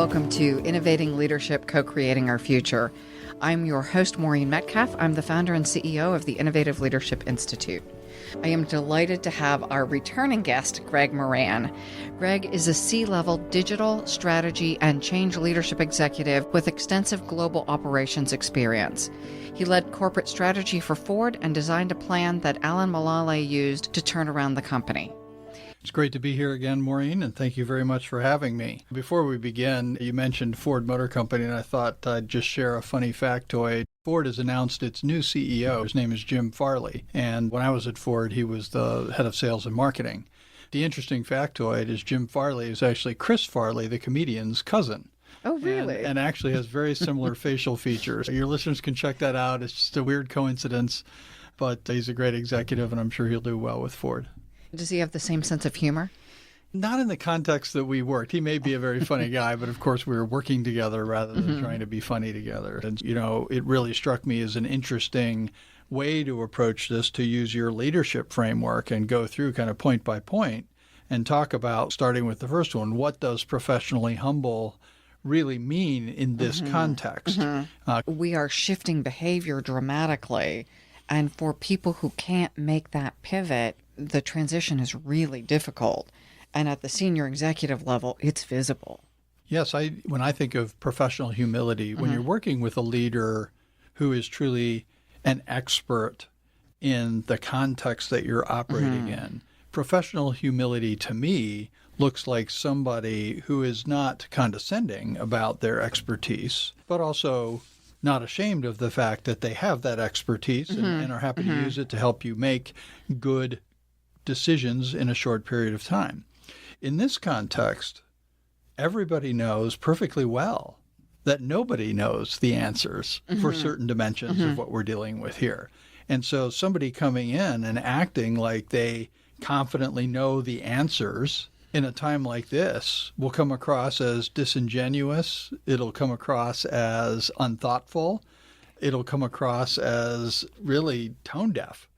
Welcome to Innovating Leadership, Co-Creating Our Future. I'm your host, Maureen Metcalf. I'm the founder and CEO of the Innovative Leadership Institute. I am delighted to have our returning guest, Greg Moran. Greg is a C-level digital strategy and change leadership executive with extensive global operations experience. He led corporate strategy for Ford and designed a plan that Alan Mulally used to turn around the company. It's great to be here again, Maureen, and thank you very much for having me. Before we begin, you mentioned Ford Motor Company, and I thought I'd just share a funny factoid. Ford has announced its new CEO. His name is Jim Farley, and when I was at Ford, he was the head of sales and marketing. The interesting factoid is Jim Farley is actually Chris Farley, the comedian's cousin. Oh, really? And actually has very similar facial features. Your listeners can check that out. It's just a weird coincidence, but he's a great executive, and I'm sure he'll do well with Ford. Does he have the same sense of humor? Not in the context that we worked. He may be a very funny guy, but of course we were working together rather than trying to be funny together. And, you know, it really struck me as an interesting way to approach this, to use your leadership framework and go through kind of point by point and talk about, starting with the first one, what does professionally humble really mean in this context? We are shifting behavior dramatically. And for people who can't make that pivot, the transition is really difficult. And at the senior executive level, it's visible. Yes, when I think of professional humility, when you're working with a leader who is truly an expert in the context that you're operating in, professional humility to me looks like somebody who is not condescending about their expertise, but also not ashamed of the fact that they have that expertise and are happy to use it to help you make good decisions in a short period of time. In this context, everybody knows perfectly well that nobody knows the answers for certain dimensions of what we're dealing with here. And so somebody coming in and acting like they confidently know the answers in a time like this will come across as disingenuous. It'll come across as unthoughtful. It'll come across as really tone deaf,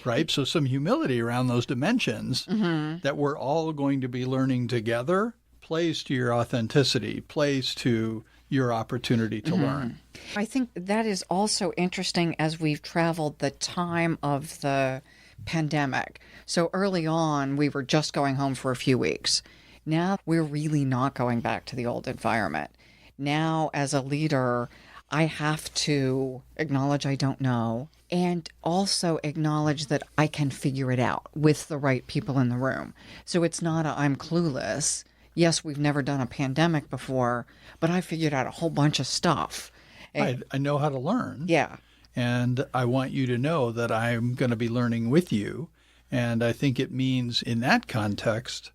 right? So some humility around those dimensions that we're all going to be learning together plays to your authenticity, plays to your opportunity to learn. I think that is also interesting as we've traveled the time of the pandemic. So early on, we were just going home for a few weeks. Now we're really not going back to the old environment. Now, as a leader, I have to acknowledge I don't know and also acknowledge that I can figure it out with the right people in the room. So it's not I'm clueless. Yes, we've never done a pandemic before, but I figured out a whole bunch of stuff. I know how to learn. Yeah. And I want you to know that I'm going to be learning with you. And I think it means, in that context,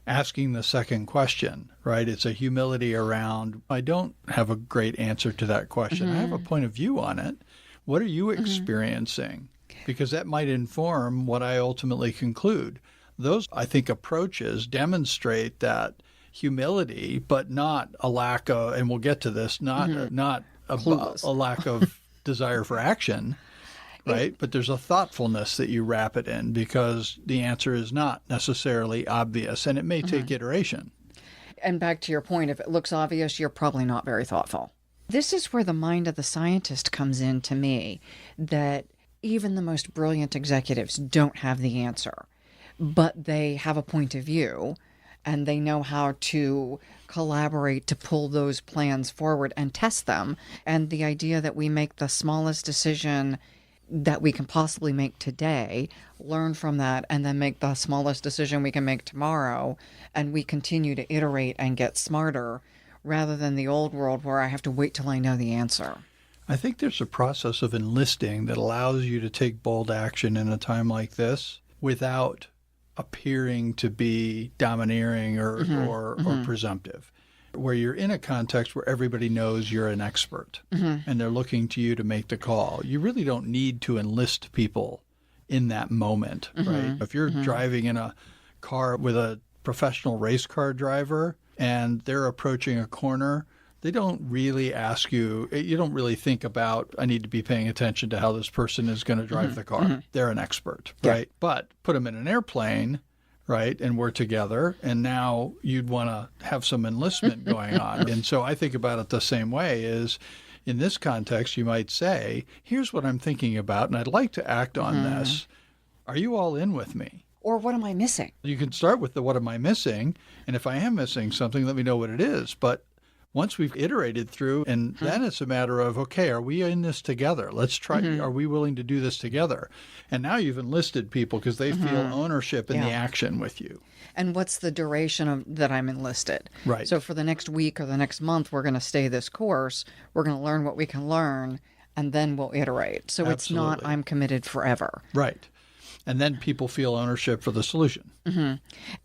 asking the second question, right? It's a humility around, I don't have a great answer to that question. I have a point of view on it. What are you experiencing? Because that might inform what I ultimately conclude. Those, I think, approaches demonstrate that humility, but not a lack of, and we'll get to this, not a lack of desire for action, right? But there's a thoughtfulness that you wrap it in because the answer is not necessarily obvious, and it may take iteration. And back to your point, if it looks obvious, you're probably not very thoughtful. This is where the mind of the scientist comes in to me, that even the most brilliant executives don't have the answer, but they have a point of view and they know how to collaborate to pull those plans forward and test them. And the idea that we make the smallest decision that we can possibly make today, learn from that, and then make the smallest decision we can make tomorrow, and we continue to iterate and get smarter, rather than the old world where I have to wait till I know the answer. I think there's a process of enlisting that allows you to take bold action in a time like this without appearing to be domineering or presumptive, where you're in a context where everybody knows you're an expert and they're looking to you to make the call. You really don't need to enlist people in that moment, right? If you're driving in a car with a professional race car driver and they're approaching a corner, they don't really ask you, you don't really think about, I need to be paying attention to how this person is going to drive the car. They're an expert, right? But put them in an airplane right? And we're together, and now you'd want to have some enlistment going on. And so I think about it the same way is in this context, you might say, here's what I'm thinking about, and I'd like to act on this. Are you all in with me? Or what am I missing? You can start with the what am I missing? And if I am missing something, let me know what it is. But once we've iterated through, and then it's a matter of, okay, are we in this together? Let's try. Are we willing to do this together? And now you've enlisted people because they feel ownership in the action with you. And what's the duration that I'm enlisted? Right. So for the next week or the next month, we're going to stay this course. We're going to learn what we can learn, and then we'll iterate. So it's not I'm committed forever. Right. And then people feel ownership for the solution.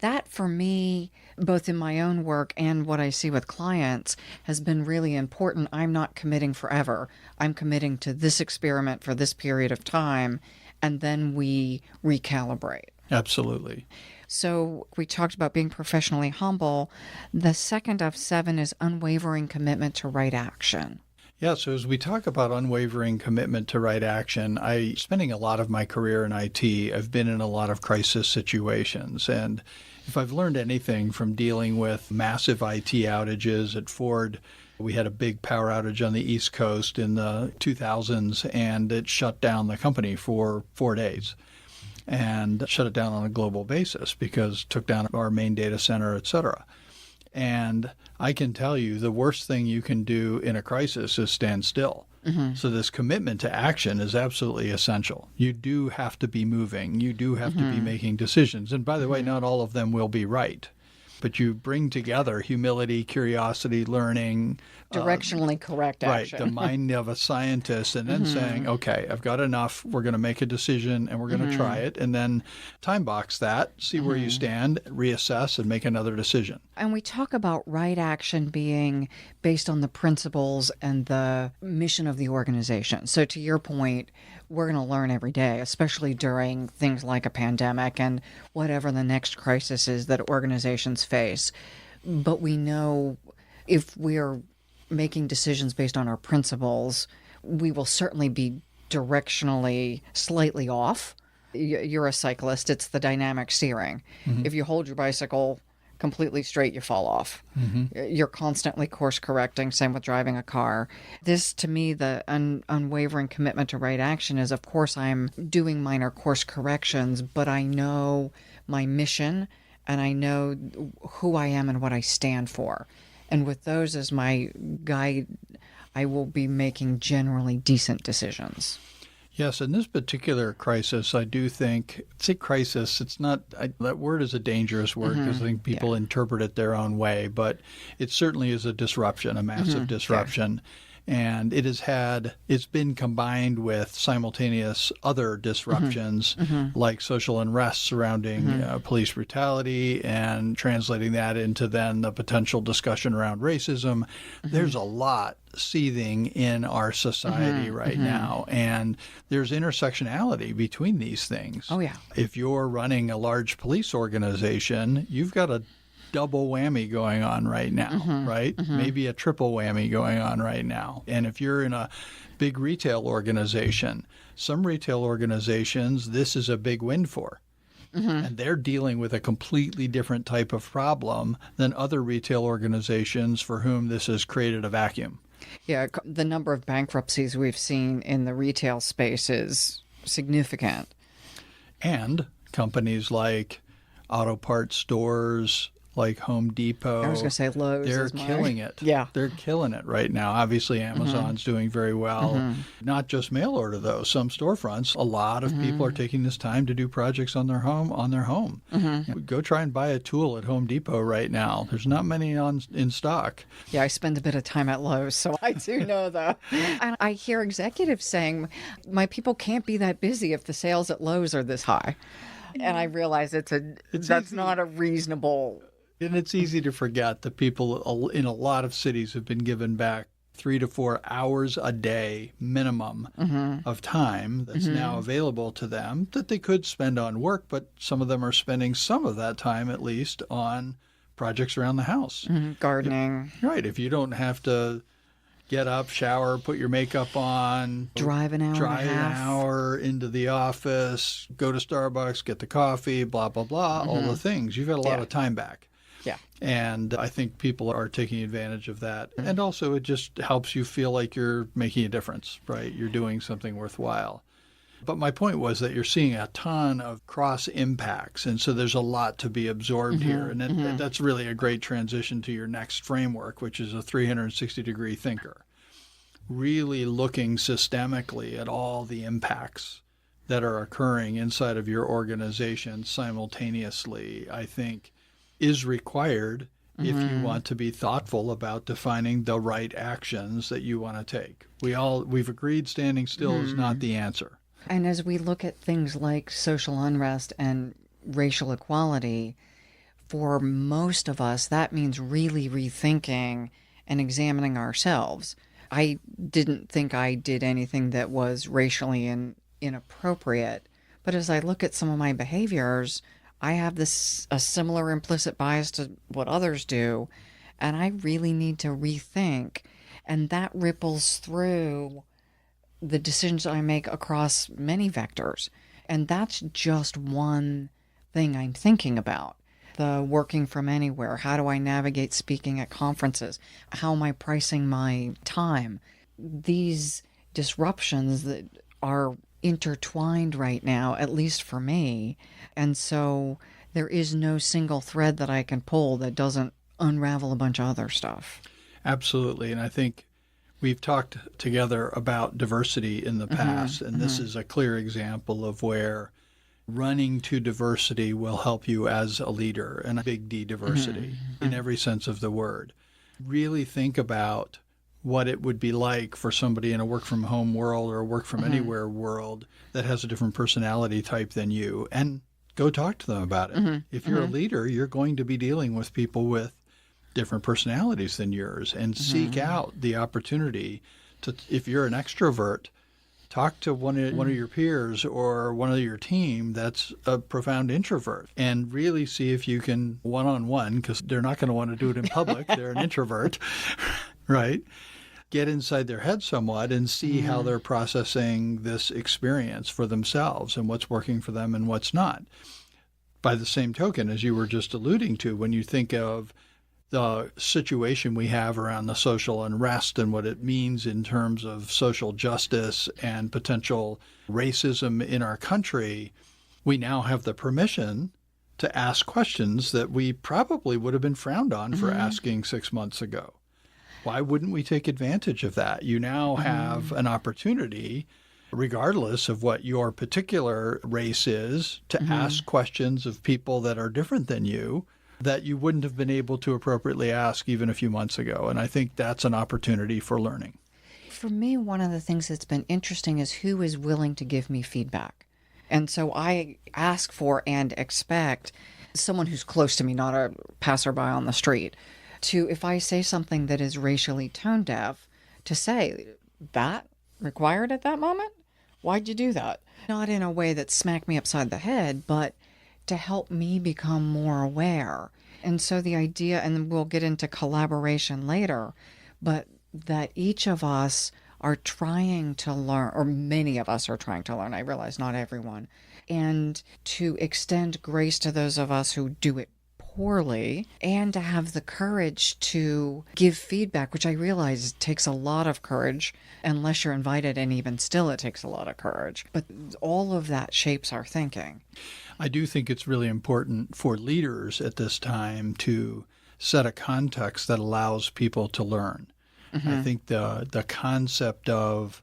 That, for me, both in my own work and what I see with clients, has been really important. I'm not committing forever. I'm committing to this experiment for this period of time, and then we recalibrate. Absolutely. So we talked about being professionally humble. The second of 7 is unwavering commitment to right action. Yeah, so as we talk about unwavering commitment to right action, spending a lot of my career in IT, I've been in a lot of crisis situations. And if I've learned anything from dealing with massive IT outages at Ford, we had a big power outage on the East Coast in the 2000s, and it shut down the company for 4 days and shut it down on a global basis because it took down our main data center, et cetera. And I can tell you the worst thing you can do in a crisis is stand still. So this commitment to action is absolutely essential. You do have to be moving. You do have to be making decisions. And by the way, not all of them will be right. But you bring together humility, curiosity, learning. Directionally correct action. Right, the mind of a scientist, and then saying, okay, I've got enough. We're going to make a decision, and we're going to try it. And then time box that, see where you stand, reassess, and make another decision. And we talk about right action being based on the principles and the mission of the organization. So to your point, we're going to learn every day, especially during things like a pandemic and whatever the next crisis is that organizations face. But we know if we're making decisions based on our principles, we will certainly be directionally slightly off. You're a cyclist. It's the dynamic steering. If you hold your bicycle completely straight, you fall off. You're constantly course correcting. Same with driving a car. This, to me, the unwavering commitment to right action is, of course, I'm doing minor course corrections, but I know my mission and I know who I am and what I stand for. And with those as my guide, I will be making generally decent decisions. Yes, in this particular crisis, I do think, say crisis, it's not, that word is a dangerous word because I think people interpret it their own way, but it certainly is a disruption, a massive disruption. And it's been combined with simultaneous other disruptions like social unrest surrounding police brutality and translating that into then the potential discussion around racism. There's a lot seething in our society right now, and there's intersectionality between these things. Oh, yeah. If you're running a large police organization, you've got a double whammy going on right now, right? Maybe a triple whammy going on right now. And if you're in a big retail organization, some retail organizations, this is a big win for. And they're dealing with a completely different type of problem than other retail organizations for whom this has created a vacuum. Yeah, the number of bankruptcies we've seen in the retail space is significant. And companies like auto parts stores, like Home Depot. I was going to say Lowe's. They're killing it. Yeah. They're killing it right now. Obviously, Amazon's doing very well. Not just mail order, though. Some storefronts, a lot of people are taking this time to do projects on their home. Go try and buy a tool at Home Depot right now. There's not many in stock. Yeah, I spend a bit of time at Lowe's, so I do know that. And I hear executives saying, my people can't be that busy if the sales at Lowe's are this high. And I realize that's not a reasonable. And it's easy to forget that people in a lot of cities have been given back 3 to 4 hours a day minimum of time that's now available to them that they could spend on work, but some of them are spending some of that time at least on projects around the house. Gardening. Right. If you don't have to get up, shower, put your makeup on, drive an hour into the office, go to Starbucks, get the coffee, blah, blah, blah, all the things. You've got a lot of time back. Yeah. And I think people are taking advantage of that. And also it just helps you feel like you're making a difference, right? You're doing something worthwhile. But my point was that you're seeing a ton of cross impacts. And so there's a lot to be absorbed here. And that's really a great transition to your next framework, which is a 360-degree thinker. Really looking systemically at all the impacts that are occurring inside of your organization simultaneously, I think, is required if you want to be thoughtful about defining the right actions that you want to take. We've agreed standing still is not the answer. And as we look at things like social unrest and racial equality, for most of us, that means really rethinking and examining ourselves. I didn't think I did anything that was racially inappropriate, but as I look at some of my behaviors, I have a similar implicit bias to what others do, and I really need to rethink, and that ripples through the decisions I make across many vectors. And that's just one thing I'm thinking about. The working from anywhere. How do I navigate speaking at conferences? How am I pricing my time? These disruptions that are intertwined right now, at least for me. And so there is no single thread that I can pull that doesn't unravel a bunch of other stuff. Absolutely. And I think we've talked together about diversity in the past, and this is a clear example of where running to diversity will help you as a leader, and a big D diversity in every sense of the word. Really think about what it would be like for somebody in a work from home world or a work from anywhere world that has a different personality type than you, and go talk to them about it. If you're a leader, you're going to be dealing with people with different personalities than yours, and seek out the opportunity to, if you're an extrovert, talk to one of your peers or one of your team that's a profound introvert, and really see if you can one-on-one, because they're not going to want to do it in public. They're an introvert, right? Get inside their head somewhat and see how they're processing this experience for themselves and what's working for them and what's not. By the same token, as you were just alluding to, when you think of the situation we have around the social unrest and what it means in terms of social justice and potential racism in our country, we now have the permission to ask questions that we probably would have been frowned on for asking 6 months ago. Why wouldn't we take advantage of that? You now have an opportunity, regardless of what your particular race is, to ask questions of people that are different than you that you wouldn't have been able to appropriately ask even a few months ago. And I think that's an opportunity for learning. For me, one of the things that's been interesting is who is willing to give me feedback. And so I ask for and expect someone who's close to me, not a passerby on the street, to, if I say something that is racially tone deaf, to say, that required at that moment? Why'd you do that? Not in a way that smacked me upside the head, but to help me become more aware. And so the idea, and we'll get into collaboration later, but that each of us are trying to learn, or many of us are trying to learn, I realize not everyone, and to extend grace to those of us who do it poorly, and to have the courage to give feedback, which I realize takes a lot of courage, unless you're invited, and even still it takes a lot of courage. But all of that shapes our thinking. I do think it's really important for leaders at this time to set a context that allows people to learn. I think the concept of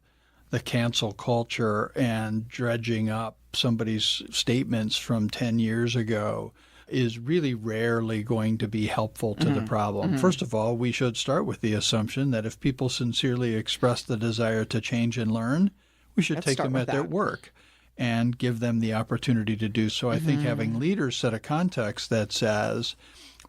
the cancel culture and dredging up somebody's statements from 10 years ago is really rarely going to be helpful to the problem. First of all, we should start with the assumption that if people sincerely express the desire to change and learn, we should take them at their word and give them the opportunity to do so. I think having leaders set a context that says,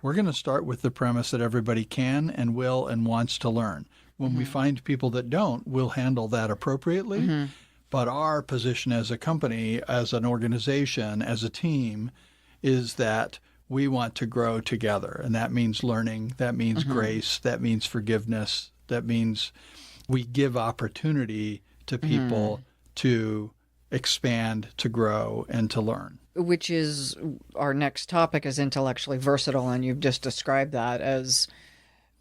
we're going to start with the premise that everybody can and will and wants to learn. When we find people that don't, we'll handle that appropriately. But our position as a company, as an organization, as a team, is that we want to grow together. And that means learning, that means grace, that means forgiveness, that means we give opportunity to people to expand, to grow, and to learn. Which is our next topic is intellectually versatile, and you've just described that as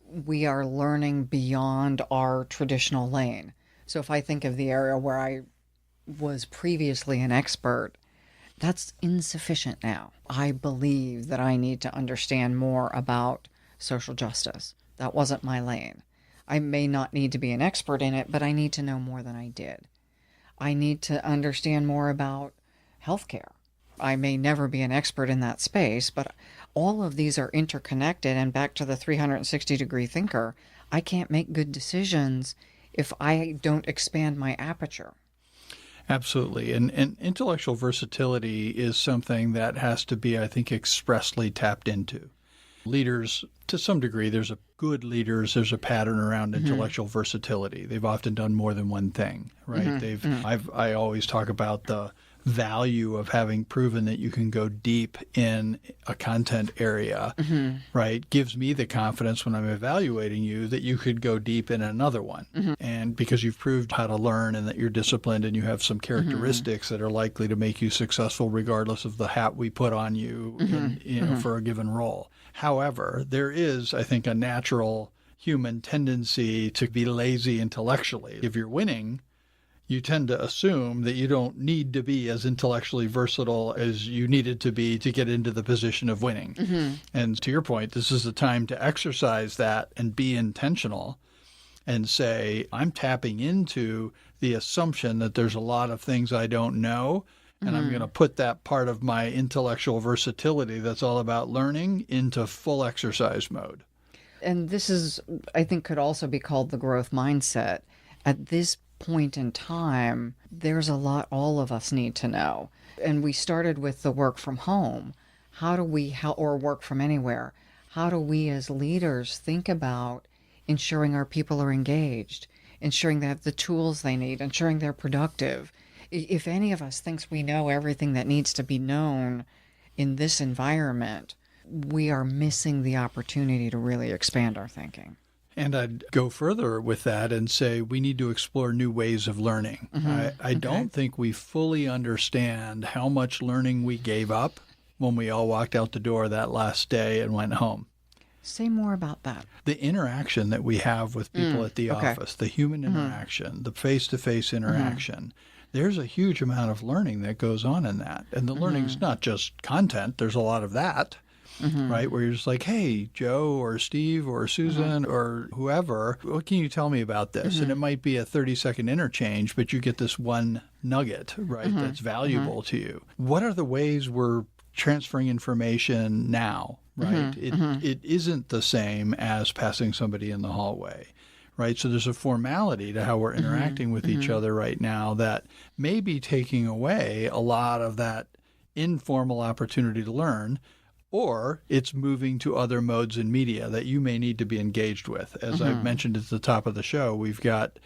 we are learning beyond our traditional lane. So if I think of the area where I was previously an expert, that's insufficient now. I believe that I need to understand more about social justice. That wasn't my lane. I may not need to be an expert in it, but I need to know more than I did. I need to understand more about healthcare. I may never be an expert in that space, but all of these are interconnected. And back to the 360-degree thinker, I can't make good decisions if I don't expand my aperture. Absolutely. And intellectual versatility is something that has to be, I think, expressly tapped into. Leaders, to some degree, there's a pattern around intellectual versatility. They've often done more than one thing, right? I always talk about the value of having proven that you can go deep in a content area, right? Gives me the confidence when I'm evaluating you that you could go deep in another one. And because you've proved how to learn and that you're disciplined and you have some characteristics that are likely to make you successful regardless of the hat we put on you for a given role. However, there is, I think, a natural human tendency to be lazy intellectually. If you're winning, you tend to assume that you don't need to be as intellectually versatile as you needed to be to get into the position of winning. And to your point, this is the time to exercise that and be intentional and say, I'm tapping into the assumption that there's a lot of things I don't know, and I'm going to put that part of my intellectual versatility that's all about learning into full exercise mode. And this is, I think, could also be called the growth mindset. At this point in time, there's a lot all of us need to know. And we started with the work from home. Or work from anywhere. How do we as leaders think about ensuring our people are engaged, ensuring they have the tools they need, ensuring they're productive? If any of us thinks we know everything that needs to be known in this environment, we are missing the opportunity to really expand our thinking. And I'd go further with that and say we need to explore new ways of learning. I don't think we fully understand how much learning we gave up when we all walked out the door that last day and went home. Say more about that. The interaction that we have with people at the office, the human interaction, the face-to-face interaction, there's a huge amount of learning that goes on in that. And the learning's not just content. There's a lot of that. Right? Where you're just like, hey, Joe or Steve or Susan or whoever, what can you tell me about this? And it might be a 30-second interchange, but you get this one nugget, right, that's valuable to you. What are the ways we're transferring information now, right? It isn't the same as passing somebody in the hallway. Right. So there's a formality to how we're interacting with each other right now that may be taking away a lot of that informal opportunity to learn, or it's moving to other modes in media that you may need to be engaged with. As I've mentioned at the top of the show, we've got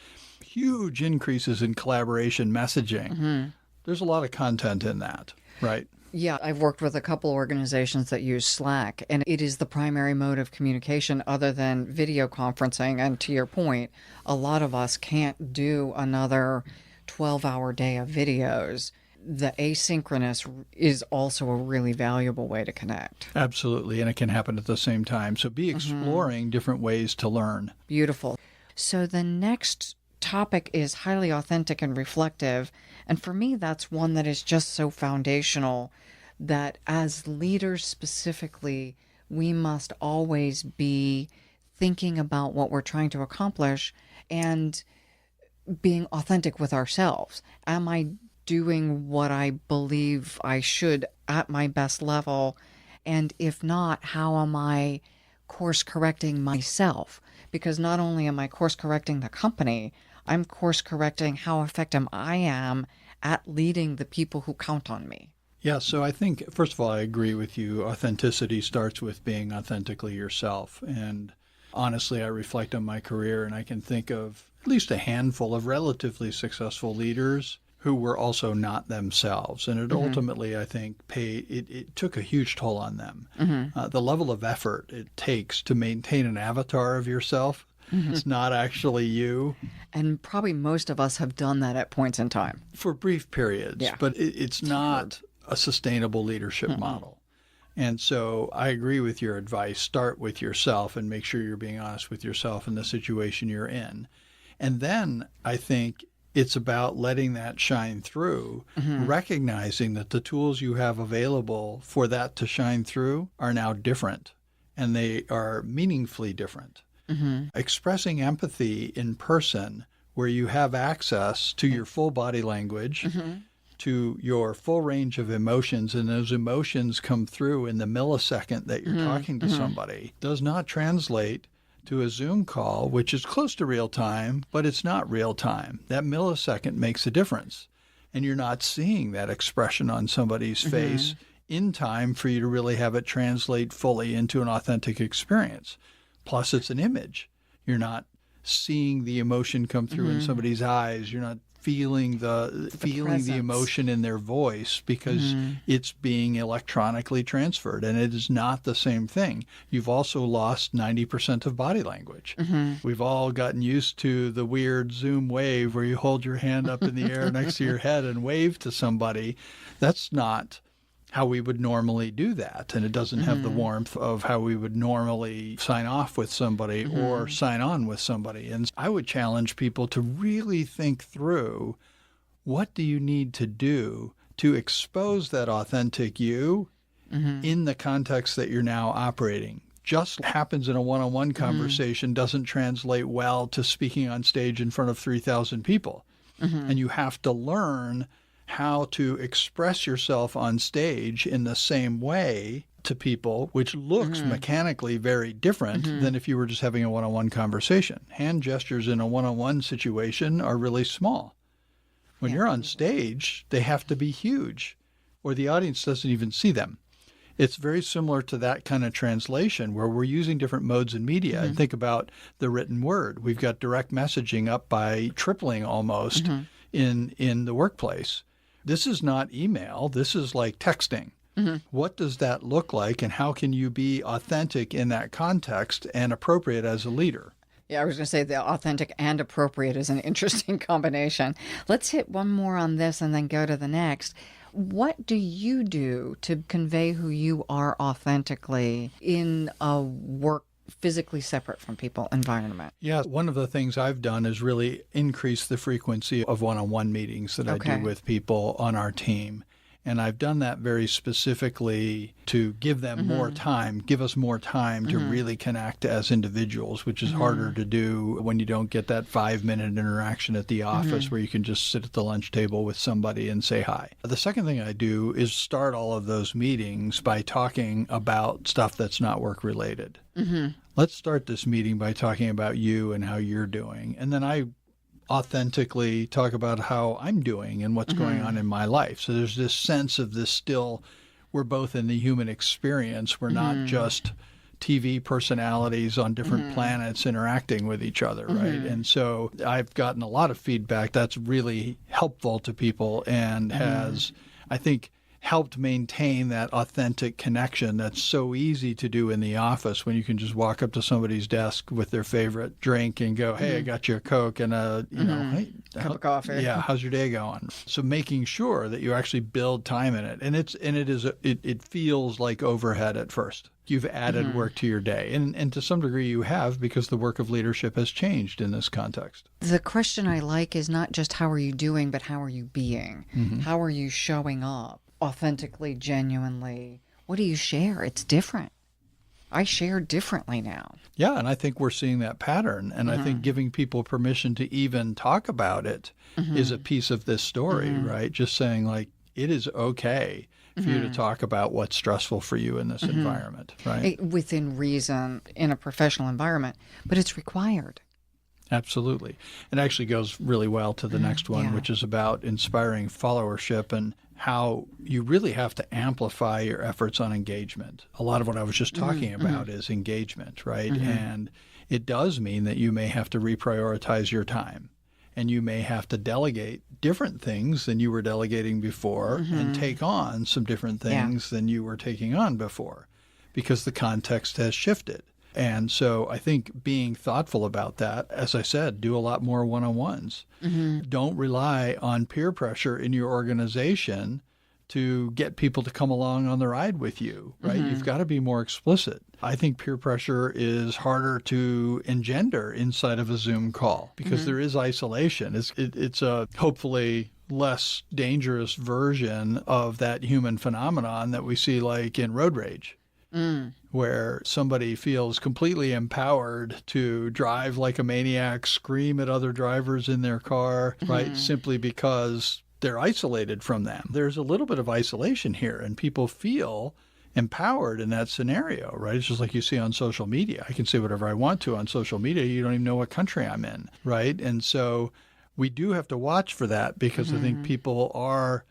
huge increases in collaboration messaging. There's a lot of content in that, right? Yeah, I've worked with a couple organizations that use Slack, and it is the primary mode of communication other than video conferencing. And to your point, a lot of us can't do another 12-hour day of videos. The asynchronous is also a really valuable way to connect. Absolutely, and it can happen at the same time. So be exploring different ways to learn. Beautiful. So the next topic is highly authentic and reflective. And for me, that's one that is just so foundational that as leaders specifically, we must always be thinking about what we're trying to accomplish and being authentic with ourselves. Am I doing what I believe I should at my best level? And if not, how am I course correcting myself? Because not only am I course correcting the company, I'm course correcting how effective I am at leading the people who count on me. Yeah, so I think, first of all, I agree with you. Authenticity starts with being authentically yourself. And honestly, I reflect on my career and I can think of at least a handful of relatively successful leaders who were also not themselves. And it ultimately, I think, it took a huge toll on them. The level of effort it takes to maintain an avatar of yourself It's not actually you. And probably most of us have done that at points in time. For brief periods, Yeah. but it's not a sustainable leadership model. And so I agree with your advice. Start with yourself and make sure you're being honest with yourself in the situation you're in. And then I think it's about letting that shine through, recognizing that the tools you have available for that to shine through are now different, and they are meaningfully different. Expressing empathy in person where you have access to your full body language, to your full range of emotions, and those emotions come through in the millisecond that you're talking to somebody, does not translate to a Zoom call, which is close to real time, but it's not real time. That millisecond makes a difference. And you're not seeing that expression on somebody's face in time for you to really have it translate fully into an authentic experience. Plus, it's an image. You're not seeing the emotion come through in somebody's eyes. You're not feeling the emotion in their voice because it's being electronically transferred, and it is not the same thing. You've also lost 90% of body language. We've all gotten used to the weird Zoom wave where you hold your hand up in the air next to your head and wave to somebody. That's not how we would normally do that, and it doesn't have the warmth of how we would normally sign off with somebody or sign on with somebody. And I would challenge people to really think through, what do you need to do to expose that authentic you in the context that you're now operating? Just happens in a one-on-one conversation doesn't translate well to speaking on stage in front of 3,000 people. And you have to learn how to express yourself on stage in the same way to people, which looks mechanically very different than if you were just having a one-on-one conversation. Hand gestures in a one-on-one situation are really small. When you're on stage, they have to be huge, or the audience doesn't even see them. It's very similar to that kind of translation where we're using different modes in media. And think about the written word. We've got direct messaging up by tripling almost in the workplace. This is not email. This is like texting. What does that look like, and how can you be authentic in that context and appropriate as a leader? Yeah, I was going to say the authentic and appropriate is an interesting combination. Let's hit one more on this and then go to the next. What do you do to convey who you are authentically in a work physically separate from people environment? Yeah, one of the things I've done is really increase the frequency of one-on-one meetings that I do with people on our team. And I've done that very specifically to give them more time, give us more time to really connect as individuals, which is harder to do when you don't get that 5-minute interaction at the office where you can just sit at the lunch table with somebody and say hi. The second thing I do is start all of those meetings by talking about stuff that's not work related. Let's start this meeting by talking about you and how you're doing. And then I authentically talk about how I'm doing and what's going on in my life. So there's this sense of this still, we're both in the human experience. We're not just TV personalities on different planets interacting with each other, right? And so I've gotten a lot of feedback that's really helpful to people and has, I think, helped maintain that authentic connection that's so easy to do in the office when you can just walk up to somebody's desk with their favorite drink and go, hey, I got you a Coke and a, hey, cup of coffee. Yeah, how's your day going? So making sure that you actually build time in it. And it feels like overhead at first. You've added work to your day. And to some degree you have, because the work of leadership has changed in this context. The question I like is not just how are you doing, but how are you being? How are you showing up? Authentically, genuinely. What do you share? It's different. I share differently now. Yeah, and I think we're seeing that pattern. And I think giving people permission to even talk about it is a piece of this story, right? Just saying, like, it is okay for you to talk about what's stressful for you in this environment, right? Within reason, in a professional environment, but it's required. Absolutely. It actually goes really well to the next one, which is about inspiring followership and how you really have to amplify your efforts on engagement. A lot of what I was just talking about is engagement, right? And it does mean that you may have to reprioritize your time, and you may have to delegate different things than you were delegating before and take on some different things than you were taking on before, because the context has shifted. And so I think being thoughtful about that, as I said, do a lot more one-on-ones. Don't rely on peer pressure in your organization to get people to come along on the ride with you, right? You've got to be more explicit. I think peer pressure is harder to engender inside of a Zoom call because there is isolation. It's a hopefully less dangerous version of that human phenomenon that we see like in road rage. Where somebody feels completely empowered to drive like a maniac, scream at other drivers in their car, right? Simply because they're isolated from them. There's a little bit of isolation here, and people feel empowered in that scenario, right? It's just like you see on social media. I can say whatever I want to on social media. You don't even know what country I'm in, right? And so we do have to watch for that because I think people are,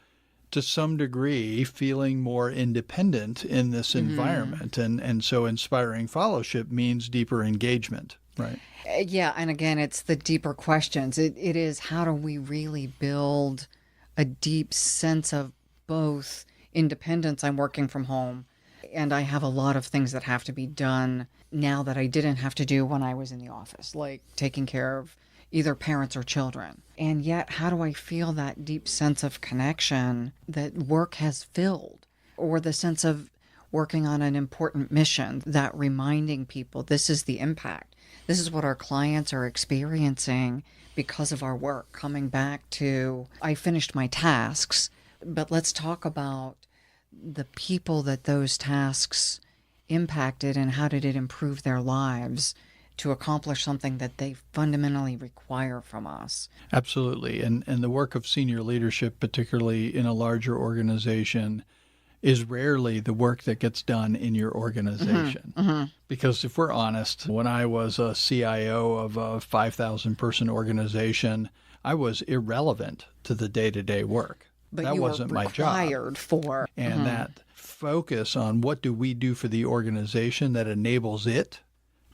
to some degree, feeling more independent in this environment. And so inspiring fellowship means deeper engagement, right? Yeah, and again, it's the deeper questions. It is, how do we really build a deep sense of both independence? I'm working from home, and I have a lot of things that have to be done now that I didn't have to do when I was in the office, like taking care of either parents or children. And yet, how do I feel that deep sense of connection that work has filled, or the sense of working on an important mission, that reminding people this is the impact. This is what our clients are experiencing because of our work. Coming back to, I finished my tasks, but let's talk about the people that those tasks impacted and how did it improve their lives to accomplish something that they fundamentally require from us. Absolutely. And the work of senior leadership, particularly in a larger organization, is rarely the work that gets done in your organization. Because if we're honest, when I was a CIO of a 5,000 person organization, I was irrelevant to the day-to-day work. But that you wasn't were my job. required for. And that focus on what do we do for the organization that enables it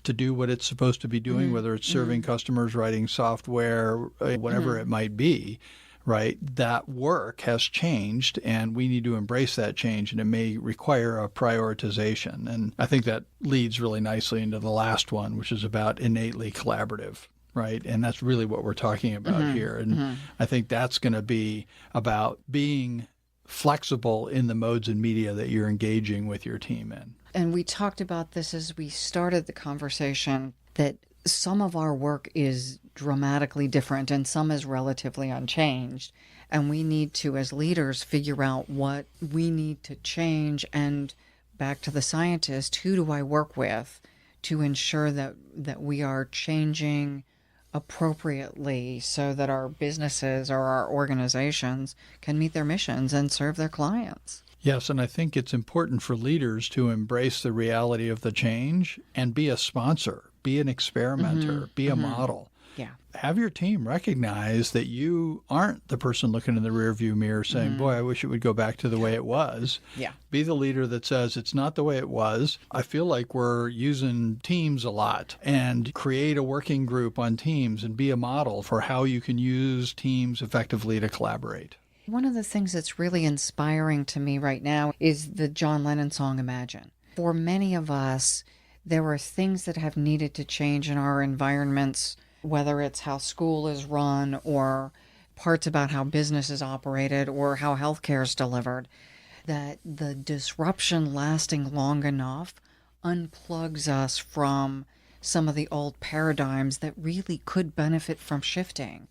to do what it's supposed to be doing, whether it's serving customers, writing software, whatever it might be, right? That work has changed, and we need to embrace that change, and it may require a prioritization. And I think that leads really nicely into the last one, which is about innately collaborative, right? And that's really what we're talking about here. And I think that's going to be about being flexible in the modes and media that you're engaging with your team in. And we talked about this as we started the conversation, that some of our work is dramatically different and some is relatively unchanged. And we need to, as leaders, figure out what we need to change. And back to the scientist, who do I work with to ensure that we are changing appropriately so that our businesses or our organizations can meet their missions and serve their clients? Yes, and I think it's important for leaders to embrace the reality of the change and be a sponsor, be an experimenter, be a model. Yeah. Have your team recognize that you aren't the person looking in the rearview mirror saying, boy, I wish it would go back to the way it was. Yeah. Be the leader that says it's not the way it was. I feel like we're using Teams a lot, and create a working group on Teams and be a model for how you can use Teams effectively to collaborate. One of the things that's really inspiring to me right now is the John Lennon song, Imagine. For many of us, there are things that have needed to change in our environments, whether it's how school is run or parts about how business is operated or how healthcare is delivered, that the disruption lasting long enough unplugs us from some of the old paradigms that really could benefit from shifting.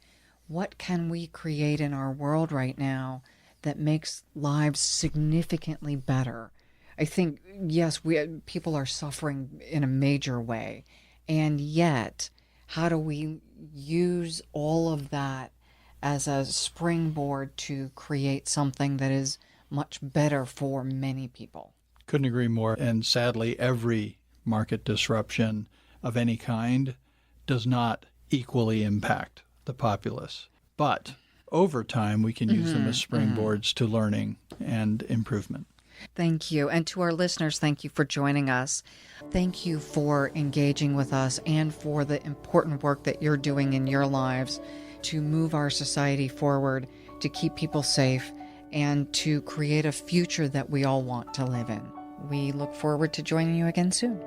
What can we create in our world right now that makes lives significantly better? I think, yes, people are suffering in a major way. And yet, how do we use all of that as a springboard to create something that is much better for many people? Couldn't agree more. And sadly, every market disruption of any kind does not equally impact the populace. But over time, we can use them as springboards to learning and improvement. Thank you. And to our listeners, thank you for joining us. Thank you for engaging with us and for the important work that you're doing in your lives to move our society forward, to keep people safe, and to create a future that we all want to live in. We look forward to joining you again soon.